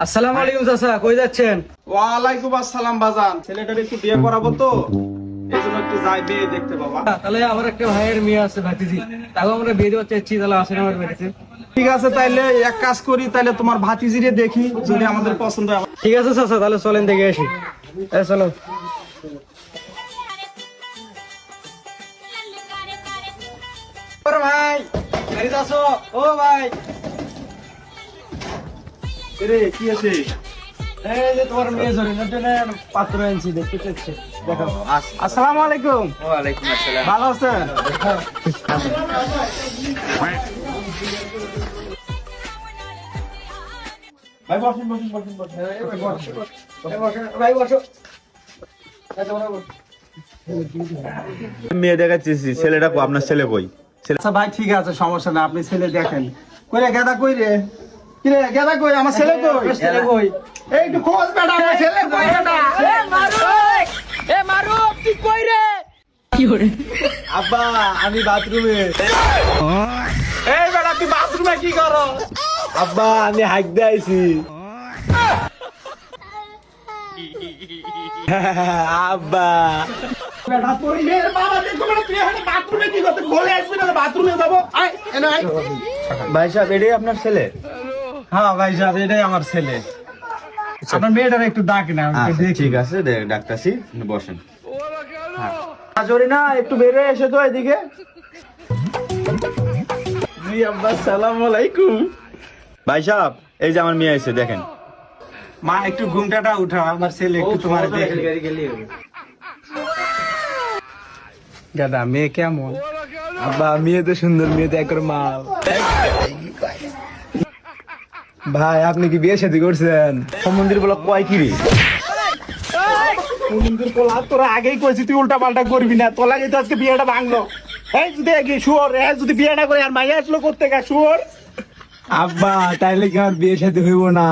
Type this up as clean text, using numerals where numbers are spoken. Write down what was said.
আসসালামু আলাইকুম চাচা, কই যাচ্ছেন? ওয়ালাইকুম আসসালাম বাজান। ছেলেটার একটু বিয়ে করাবো তো, এই জন্য একটু যাই বিয়ে দেখতে বাবা। তাহলে আমার একটা ভাইয়ের মেয়ে আছে ভাতিজি, তাকে আমরা বিয়ে দেওয়া চাইছি, তাহলে আসেন আমার বাড়িতে। ঠিক আছে, তাইলে এক কাজ করি, তাইলে তোমার ভাতিজিরে দেখি, যদি আমাদের পছন্দ হয়। ঠিক আছে চাচা, তাহলে চলেন দেখে আসি। চলো। ভাই গাড়িতে আসো। ও ভাই, রে কি আছে? এই যে তোমার মেয়ে জরিনার জন্য পাত্র আনছি, দেখতে চাচ্ছি, দেখো। আসসালামু আলাইকুম। ওয়ালাইকুম আসসালাম। ভালো আছেন? ভাই বসেন বসেন বসেন বসেন। ভাই বসো। মেয়ে দেখাচ্ছি, ছেলেটা কো, আপনার ছেলে কই? আচ্ছা ভাই, ঠিক আছে, সমস্যা না, আপনি ছেলে দেখেন। কইরে গেদা কই রে? কি রে গেদা কই? আমার ছেলে কই? ছেলে কই? এই একটু খোঁজ বেটা, আমার ছেলে কই বেটা? আব্বা, আমি বাথরুমে। এই বেটা, তুই বাথরুমে কি করো? আব্বা, আমি হাইক দিয়ে আইছি। আব্বা, বেটা তোর মেয়ের বাবা দেখো বেটা, তুই এখানে বাথরুমে কি করতে? বলে আসবি না বাথরুমে যাবো। আয় এনে আয়। ভাই সাহেব, এটাই আপনার ছেলে? হ্যাঁ ভাই সাহেব, এটাই আমার ছেলে। আপনার মেয়েটার একটু ডাক না, আমি একটু দেখি। ঠিক আছে, ডাক্তারছি, বসেন। জরিনা, একটু বেরিয়ে এসে তো এদিকে। জি আব্বা, আসসালামু আলাইকুম। ভাই সাহেব, এই যে আমার মেয়ে এসে দেখেন। মা একটু ঘুমটাটা উঠা, আমার ছেলে একটু তোমার দেখে। গাদা মেয়ে কেমন? আব্বা, মেয়ে তো সুন্দর, মেয়ে তো একবার মা। ভাই, আপনি কি বিয়ে শাদী করছেন? মন্দির বলা কয় কি রে? মন্দির পোলা, তোরা আগেই কইছি তুই উল্টা পাল্টা করবি না, তোর লাগে তো আজকে বিয়েটা ভাঙলো। এই যদি আগে শুয়োর, যদি বিয়েটা করে আর মাইয়া আসলো করতে গা শুয়োর। আব্বা, তাইলে কি আমার বিয়ে শাদী হইব না?